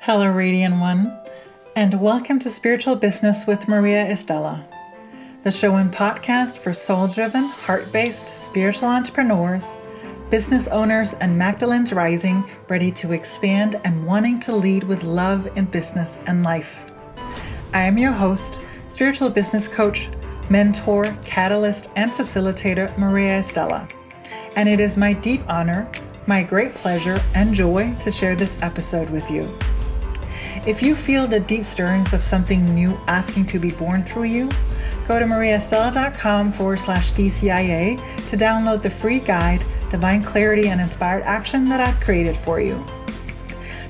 Hello, Radiant One, and welcome to Spiritual Business with Maria Estela, the show and podcast for soul-driven, heart-based spiritual entrepreneurs, business owners, and Magdalene's rising, ready to expand and wanting to lead with love in business and life. I am your host, spiritual business coach, mentor, catalyst, and facilitator, Maria Estela, and it is my deep honor, my great pleasure, and joy to share this episode with you. If you feel the deep stirrings of something new asking to be born through you, go to mariaestela.com/DCIA to download the free guide, Divine Clarity and Inspired Action, that I've created for you.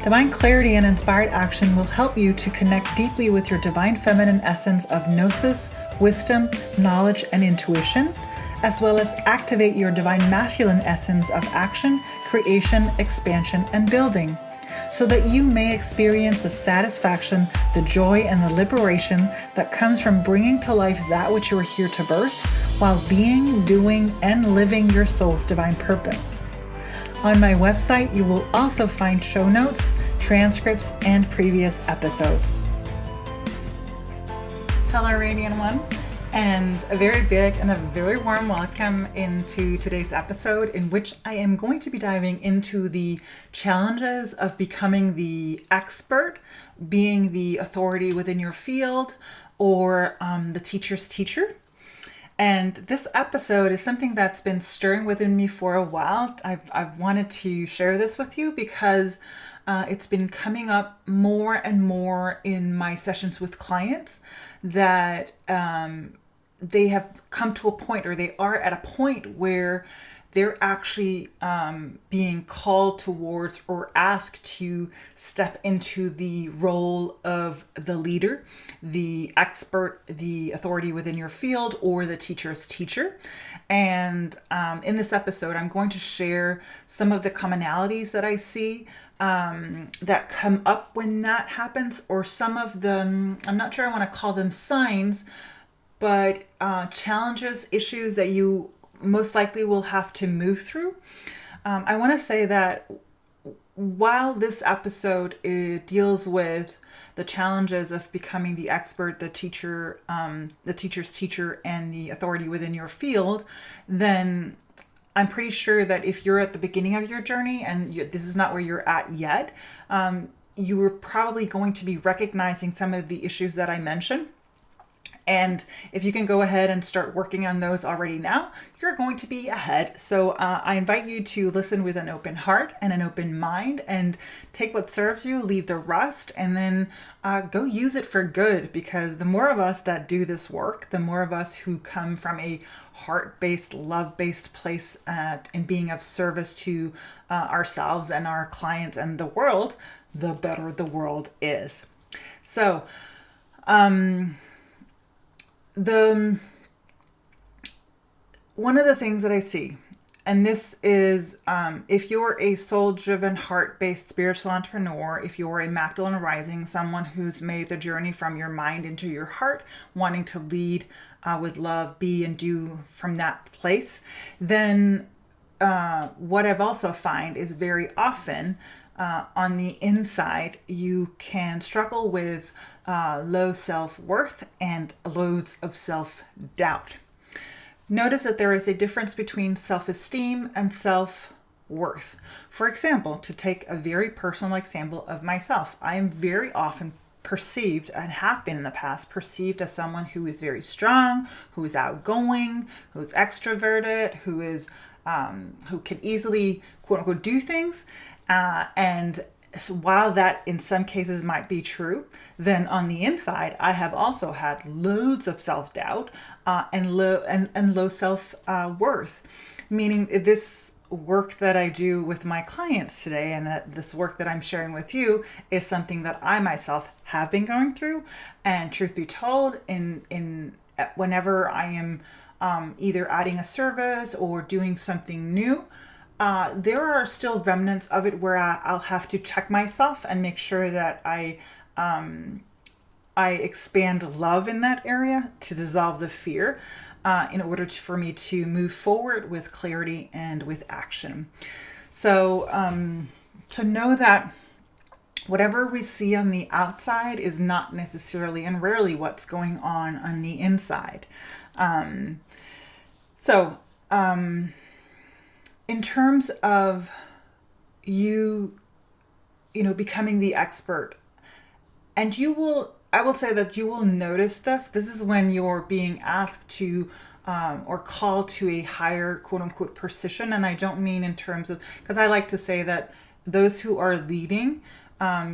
Divine Clarity and Inspired Action will help you to connect deeply with your divine feminine essence of gnosis, wisdom, knowledge, and intuition, as well as activate your divine masculine essence of action, creation, expansion, and building, so that you may experience the satisfaction, the joy, and the liberation that comes from bringing to life that which you are here to birth, while being, doing, and living your soul's divine purpose. On my website, you will also find show notes, transcripts, and previous episodes. Hello, Radiant One, and a very big and a very warm welcome into today's episode, in which I am going to be diving into the challenges of becoming the expert, being the authority within your field, or the teacher's teacher. And this episode is something that's been stirring within me for a while. I've wanted to share this with you because it's been coming up more and more in my sessions with clients that they have come to a point, or they are at a point where they're actually being called towards or asked to step into the role of the leader, the expert, the authority within your field, or the teacher's teacher. And in this episode, I'm going to share some of the commonalities that I see that come up when that happens, or some of them, I'm not sure I want to call them signs, but challenges, issues that you most likely will have to move through. I want to say that while this episode deals with the challenges of becoming the expert, the teacher, the teacher's teacher, and the authority within your field, then I'm pretty sure that if you're at the beginning of your journey and this is not where you're at yet, you are probably going to be recognizing some of the issues that I mentioned. And if you can go ahead and start working on those already now, you're going to be ahead. So I invite you to listen with an open heart and an open mind, and take what serves you, leave the rest, and then go use it for good. Because the more of us that do this work, the more of us who come from a heart-based, love-based place in being of service to ourselves and our clients and the world, the better the world is. So, one of the things that I see, and this is if you're a soul-driven, heart-based spiritual entrepreneur, if you're a Magdalene rising, someone who's made the journey from your mind into your heart, wanting to lead with love, be and do from that place, then what I've also find is very often on the inside, you can struggle with low self-worth and loads of self-doubt. Notice that there is a difference between self-esteem and self-worth. For example, to take a very personal example of myself, I am very often perceived, and have been in the past, perceived as someone who is very strong, who is outgoing, who's extroverted, who can easily, quote unquote, do things. And so while that in some cases might be true, then on the inside, I have also had loads of self-doubt and low self-worth, meaning this work that I do with my clients today, and that this work that I'm sharing with you, is something that I myself have been going through. And truth be told, whenever I am either adding a service or doing something new, there are still remnants of it where I'll have to check myself and make sure that I expand love in that area to dissolve the fear, in order for me to move forward with clarity and with action. So to know that whatever we see on the outside is not necessarily and rarely what's going on the inside. Um, so, in terms of you, becoming the expert, and I will say that you will notice this. This is when you're being asked to, or called to a higher quote unquote position. And I don't mean in terms of, because I like to say that those who are leading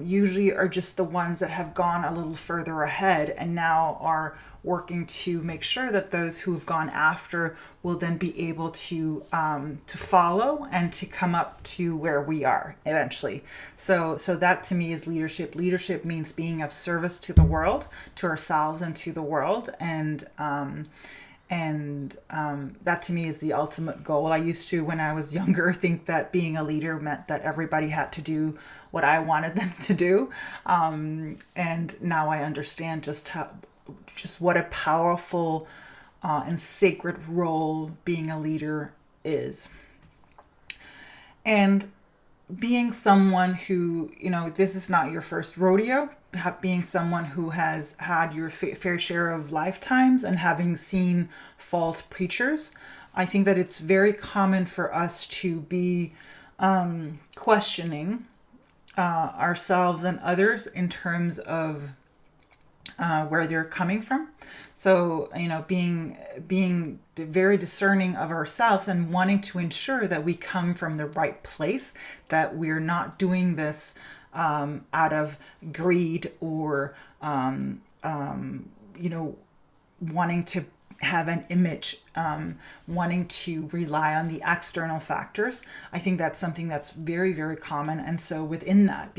usually are just the ones that have gone a little further ahead and now are working to make sure that those who have gone after will then be able to follow and to come up to where we are eventually. So that to me is leadership. Leadership means being of service to the world, to ourselves, and to the world. And that to me is the ultimate goal. I used to, when I was younger, think that being a leader meant that everybody had to do what I wanted them to do. And now I understand just what a powerful and sacred role being a leader is. And being someone who, this is not your first rodeo, being someone who has had your fair share of lifetimes and having seen false preachers, I think that it's very common for us to be questioning ourselves and others in terms of where they're coming from. So, being very discerning of ourselves and wanting to ensure that we come from the right place, that we're not doing this out of greed or, wanting to have an image, wanting to rely on the external factors. I think that's something that's very, very common. And so within that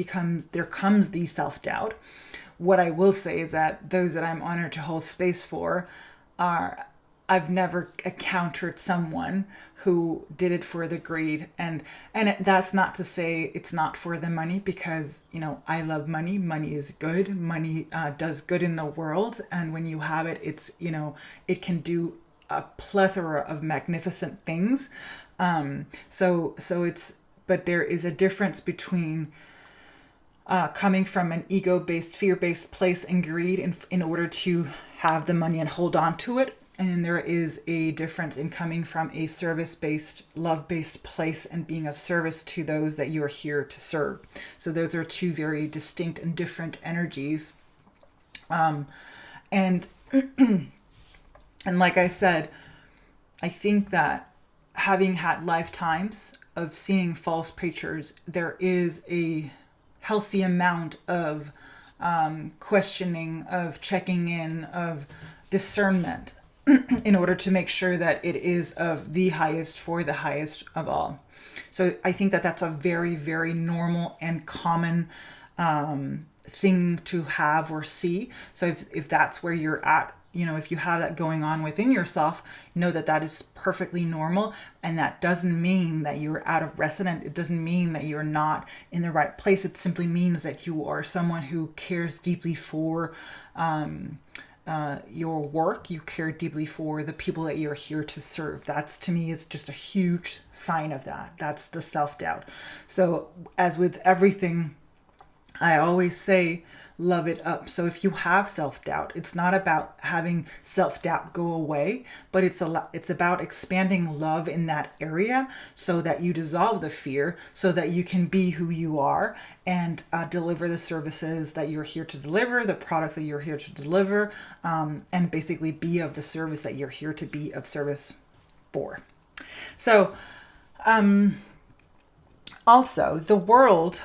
there comes the self-doubt. What I will say is that those that I'm honored to hold space for I've never encountered someone who did it for the greed. And that's not to say it's not for the money, because, I love money. Money is good. Money does good in the world. And when you have it, it's, it can do a plethora of magnificent things. But there is a difference between coming from an ego-based, fear-based place and greed in order to have the money and hold on to it. And there is a difference in coming from a service-based, love-based place and being of service to those that you are here to serve. So those are two very distinct and different energies. And and like I said, I think that having had lifetimes of seeing false preachers, there is a healthy amount of questioning, of checking in, of discernment in order to make sure that it is of the highest for the highest of all. So I think that that's a very, very normal and common thing to have or see. So if that's where you're at, if you have that going on within yourself, know that that is perfectly normal. And that doesn't mean that you're out of resonance. It doesn't mean that you're not in the right place. It simply means that you are someone who cares deeply for your work. You care deeply for the people that you're here to serve. That's, to me, is just a huge sign of that. That's the self-doubt. So as with everything, I always say, love it up. So if you have self-doubt, it's not about having self-doubt go away, but it's about expanding love in that area so that you dissolve the fear, so that you can be who you are and deliver the services that you're here to deliver, the products that you're here to deliver, and basically be of the service that you're here to be of service for. So also the world,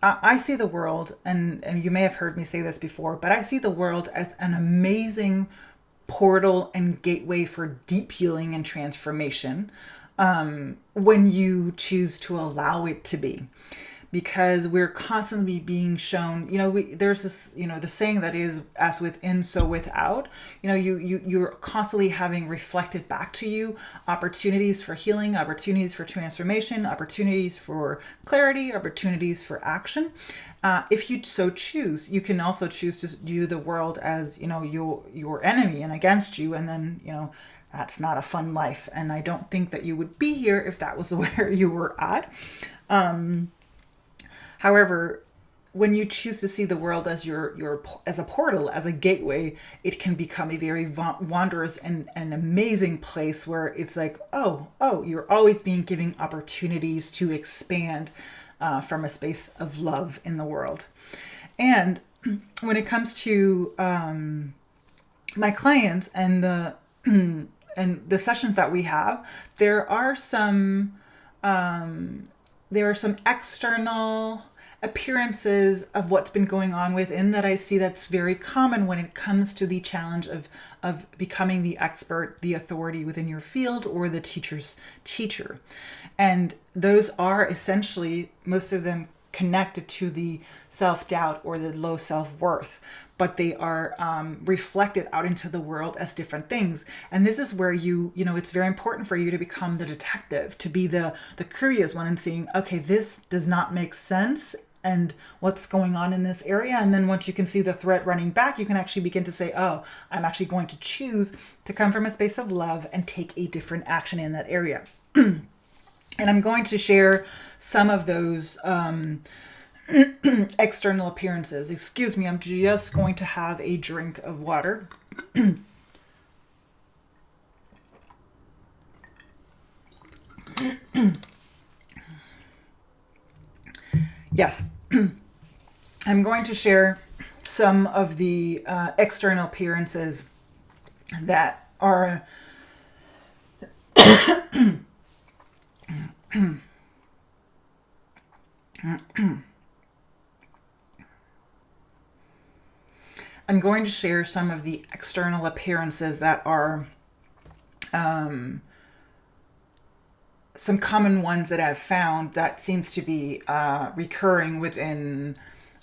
I see the world, and you may have heard me say this before, but I see the world as an amazing portal and gateway for deep healing and transformation when you choose to allow it to be. Because we're constantly being shown, there's this, the saying that is, as within, so without. You're constantly having reflected back to you opportunities for healing, opportunities for transformation, opportunities for clarity, opportunities for action. If you so choose, you can also choose to view the world as, your enemy and against you, and then, that's not a fun life. And I don't think that you would be here if that was where you were at. However, when you choose to see the world as as a portal, as a gateway, it can become a very wondrous and amazing place where it's like, oh, you're always being given opportunities to expand from a space of love in the world. And when it comes to my clients and the and the sessions that we have, there are some external appearances of what's been going on within that I see that's very common when it comes to the challenge of becoming the expert, the authority within your field, or the teacher's teacher. And those are essentially, most of them, connected to the self-doubt or the low self-worth, but they are reflected out into the world as different things. And this is where it's very important for you to become the detective, to be the curious one and seeing, okay, this does not make sense, and what's going on in this area. And then once you can see the thread running back, you can actually begin to say, oh, I'm actually going to choose to come from a space of love and take a different action in that area. And I'm going to share some of those external appearances. Excuse me, I'm just going to have a drink of water. Yes, I'm going to share some of the external appearances that are I'm going to share some of the external appearances that are some common ones that I've found that seems to be recurring within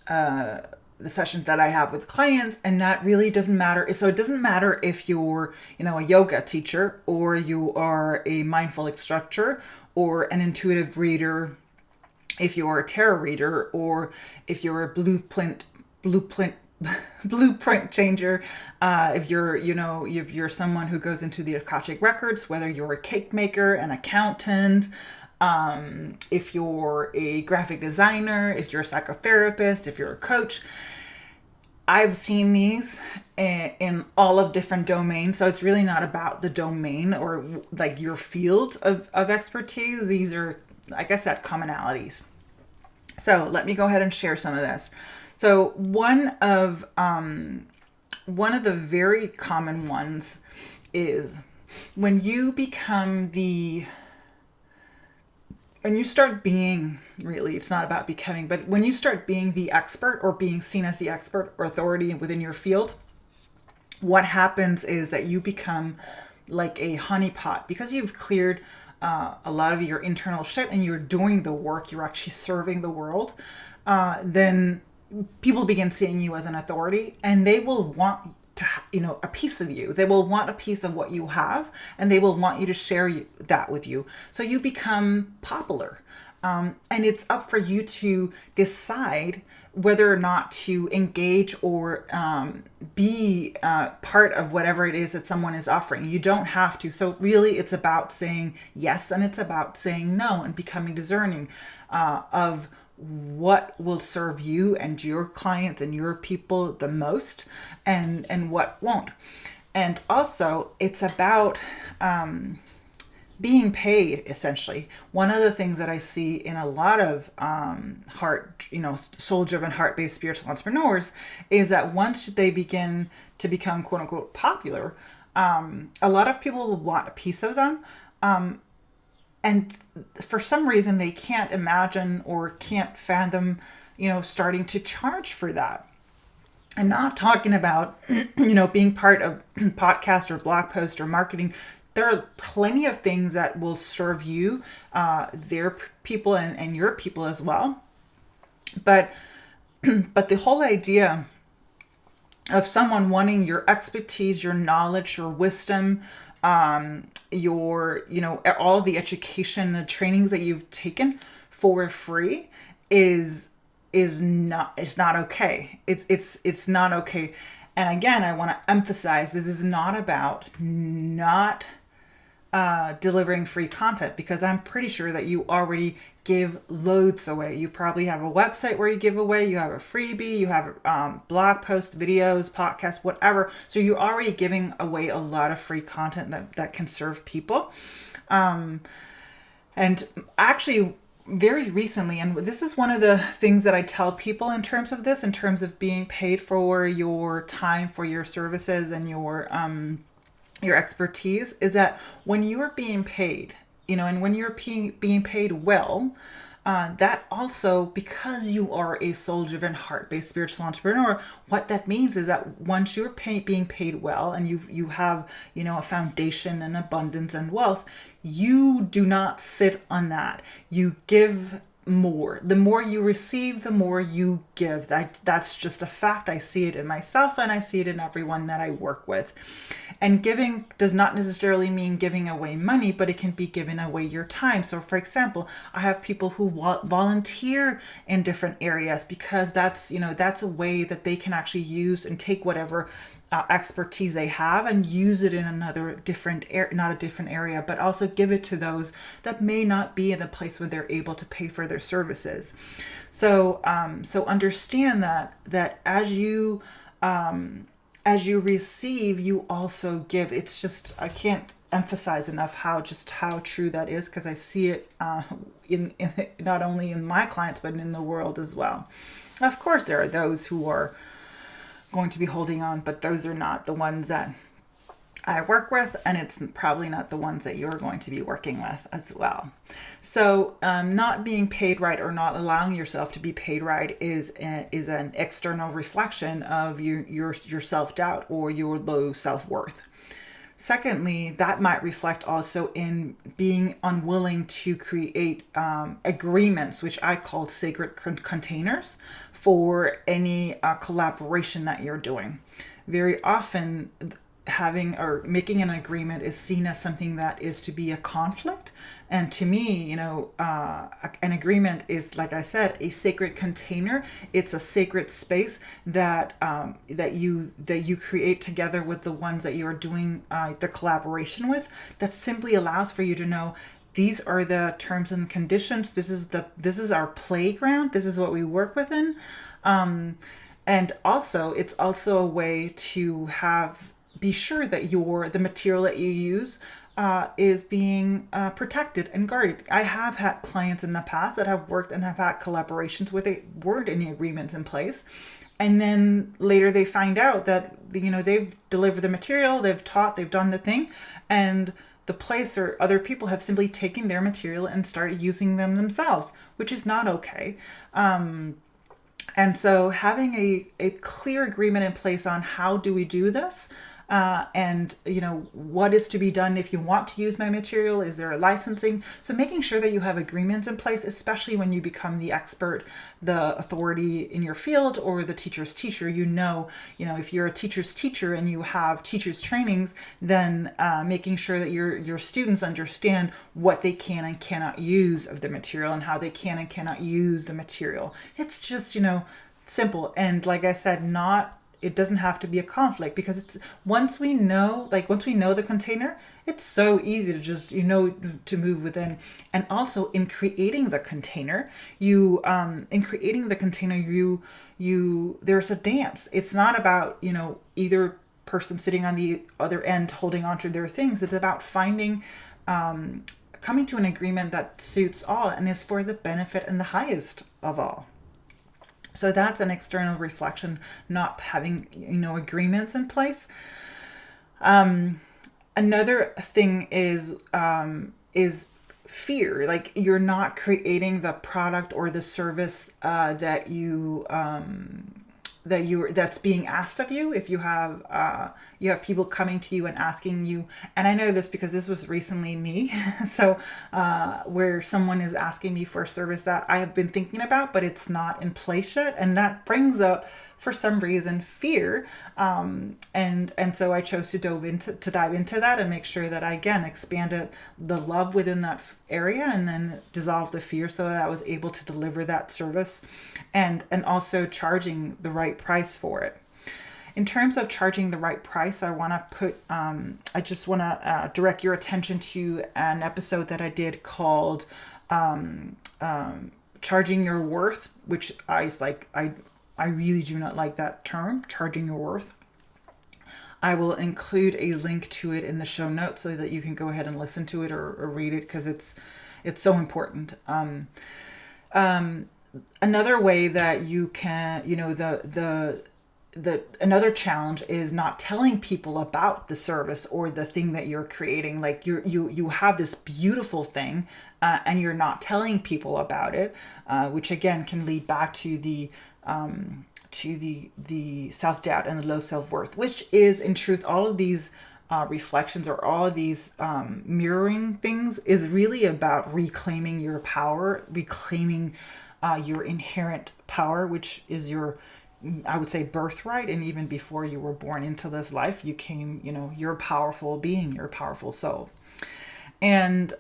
the sessions that I have with clients. And that really doesn't matter. So it doesn't matter if you're, a yoga teacher, or you are a mindful instructor, or an intuitive reader, if you're a tarot reader, or if you're a blueprint changer, if you're someone who goes into the Akashic records, whether you're a cake maker, an accountant, if you're a graphic designer, if you're a psychotherapist, if you're a coach. I've seen these in all of different domains. So it's really not about the domain or like your field of expertise. These are, like I said, commonalities. So let me go ahead and share some of this. So one of the very common ones is when you start being, really, it's not about becoming, but when you start being the expert or being seen as the expert or authority within your field, what happens is that you become like a honeypot because you've cleared a lot of your internal shit and you're doing the work, you're actually serving the world. Then people begin seeing you as an authority, and they will want to, a piece of you. They will want a piece of what you have, and they will want you to share that with you. So you become popular. And it's up for you to decide whether or not to engage or be part of whatever it is that someone is offering. You don't have to. So really, it's about saying yes, and it's about saying no, and becoming discerning of what will serve you and your clients and your people the most, and what won't. And also, it's about being paid, essentially. One of the things that I see in a lot of soul-driven, heart-based spiritual entrepreneurs is that once they begin to become quote unquote popular, a lot of people will want a piece of them. And for some reason, they can't imagine or can't fathom, starting to charge for that. I'm not talking about, being part of podcast or blog post or marketing. There are plenty of things that will serve you, their people and your people as well. But the whole idea of someone wanting your expertise, your knowledge, your wisdom, your, all the education, the trainings that you've taken for free is not okay. It's not okay. And again, I want to emphasize, this is not about not delivering free content, because I'm pretty sure that you already give loads away. You probably have a website where you give away, you have a freebie, you have blog posts, videos, podcasts, whatever. So you're already giving away a lot of free content that can serve people. And actually, very recently, and this is one of the things that I tell people in terms of this, in terms of being paid for your time, for your services, and your expertise, is that when you are being paid, and when you're being paid well, that also, because you are a soul-driven, heart-based spiritual entrepreneur, what that means is that once you're being paid well, and you have, a foundation and abundance and wealth, you do not sit on that. You give more. The more you receive, the more you give. That's just a fact. I see it in myself, and I see it in everyone that I work with. And giving does not necessarily mean giving away money, but it can be giving away your time. So for example, I have people who volunteer in different areas, because that's a way that they can actually use and take whatever expertise they have and use it in another different area, not a different area, but also give it to those that may not be in a place where they're able to pay for their services. So understand that as you receive, you also give. It's just, I can't emphasize enough how true that is, because I see it in not only in my clients, but in the world as well. Of course, there are those who are going to be holding on, but those are not the ones that I work with, and it's probably not the ones that you're going to be working with as well. So not being paid right, or not allowing yourself to be paid right, is an external reflection of your self-doubt or your low self-worth. Secondly, that might reflect also in being unwilling to create agreements, which I call sacred containers, for any collaboration that you're doing. Very often, having or making an agreement is seen as something that is to be a conflict. And to me, an agreement is, like I said, a sacred container. It's a sacred space that you create together with the ones that you are doing the collaboration with. That simply allows for you to know, these are the terms and conditions. This is our playground. This is what we work within. And also, it's also a way to be sure that the material that you use is being protected and guarded. I have had clients in the past that have worked and have had collaborations where there weren't any agreements in place. And then later they find out that, they've delivered the material, they've taught, they've done the thing, and the place or other people have simply taken their material and started using them themselves, which is not okay. And so having a clear agreement in place on how do we do this, and what is to be done if you want to use my material. Is there a licensing? So making sure that you have agreements in place, especially when you become the expert, the authority in your field, or the teacher's teacher. If you're a teacher's teacher and you have teacher's trainings, then making sure that your students understand what they can and cannot use of the material, and how they can and cannot use the material. It's just simple. And like I said, it doesn't have to be a conflict, because once we know the container, it's so easy to just to move within. And also in creating the container, there's a dance. It's not about either person sitting on the other end holding onto their things. It's about coming to an agreement that suits all and is for the benefit and the highest of all. So that's an external reflection, not having, agreements in place. Another thing is fear. Like, you're not creating the product or the service that's being asked of you. If you have people coming to you and asking you, and I know this because this was recently me, so where someone is asking me for a service that I have been thinking about, but it's not in place yet, and that brings up, for some reason, fear, and so I chose to dive into that and make sure that I again expanded the love within that area, and then dissolve the fear so that I was able to deliver that service, and also charging the right price for it. In terms of charging the right price, I just want to direct your attention to an episode that I did called charging your worth, which I really do not like that term, charging your worth. I will include a link to it in the show notes so that you can go ahead and listen to it or read it, because it's so important. Another way that you can, another challenge is not telling people about the service or the thing that you're creating. Like you have this beautiful thing, and you're not telling people about it, which again can lead back to the self-doubt and the low self-worth, which is in truth all of these reflections or all of these mirroring things is really about reclaiming your power, reclaiming your inherent power, which is your, I would say, birthright. And even before you were born into this life, you came, you're a powerful being, you're a powerful soul. And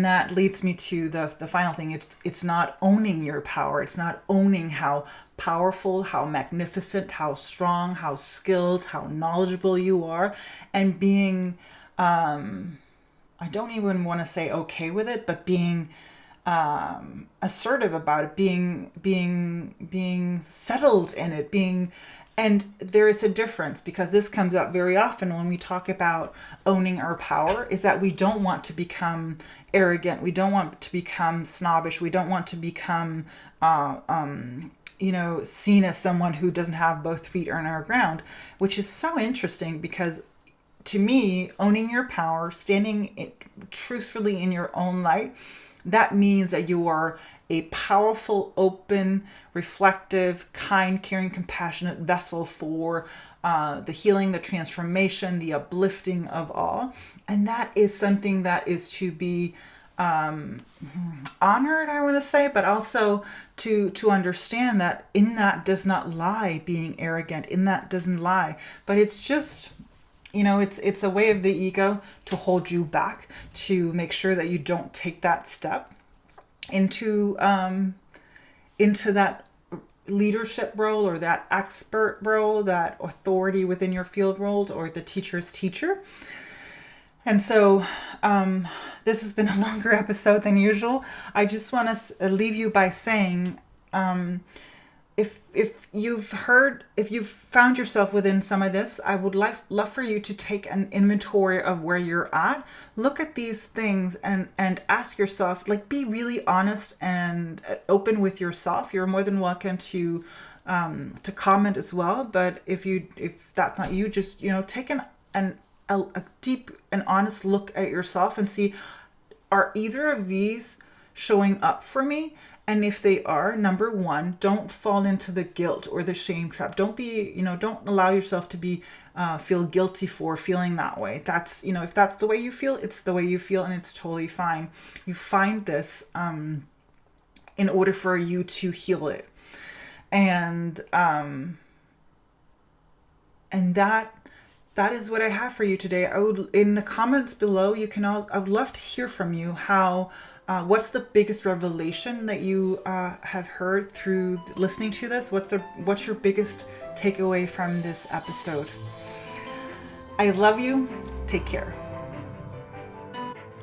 that leads me to the final thing. It's not owning your power. It's not owning how powerful, how magnificent, how strong, how skilled, how knowledgeable you are, and being, I don't even want to say okay with it, but being assertive about it, being settled in it, and there is a difference, because this comes up very often when we talk about owning our power, is that we don't want to become arrogant. We don't want to become snobbish. We don't want to become, seen as someone who doesn't have both feet on our ground, which is so interesting, because to me, owning your power, standing truthfully in your own light, that means that you are a powerful, open, reflective, kind, caring, compassionate vessel for the healing, the transformation, the uplifting of all. And that is something that is to be honored, I want to say, but also to understand that in that does not lie being arrogant, in that doesn't lie, but it's just, it's a way of the ego to hold you back, to make sure that you don't take that step into that leadership role, or that expert role, that authority within your field role, or the teacher's teacher. And so this has been a longer episode than usual. I just want to leave you by saying, if you've found yourself within some of this, I would love for you to take an inventory of where you're at. Look at these things and ask yourself, be really honest and open with yourself. You're more than welcome to comment as well. But if that's not you, just take a deep and honest look at yourself and see, are either of these showing up for me? And if they are, number one, don't fall into the guilt or the shame trap. Don't allow yourself to be feel guilty for feeling that way. That's, if that's the way you feel, it's the way you feel, and it's totally fine. You find this in order for you to heal it. And that is what I have for you today. I would, in the comments below, I would love to hear from you how, what's the biggest revelation that you have heard through listening to this? What's your biggest takeaway from this episode? I love you. Take care.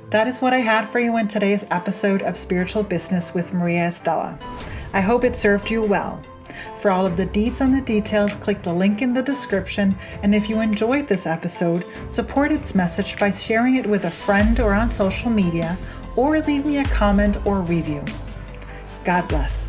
That is what I had for you in today's episode of Spiritual Business with Maria Estella. I hope it served you well. For all of the deets and the details, click the link in the description. And if you enjoyed this episode, support its message by sharing it with a friend or on social media, or leave me a comment or review. God bless.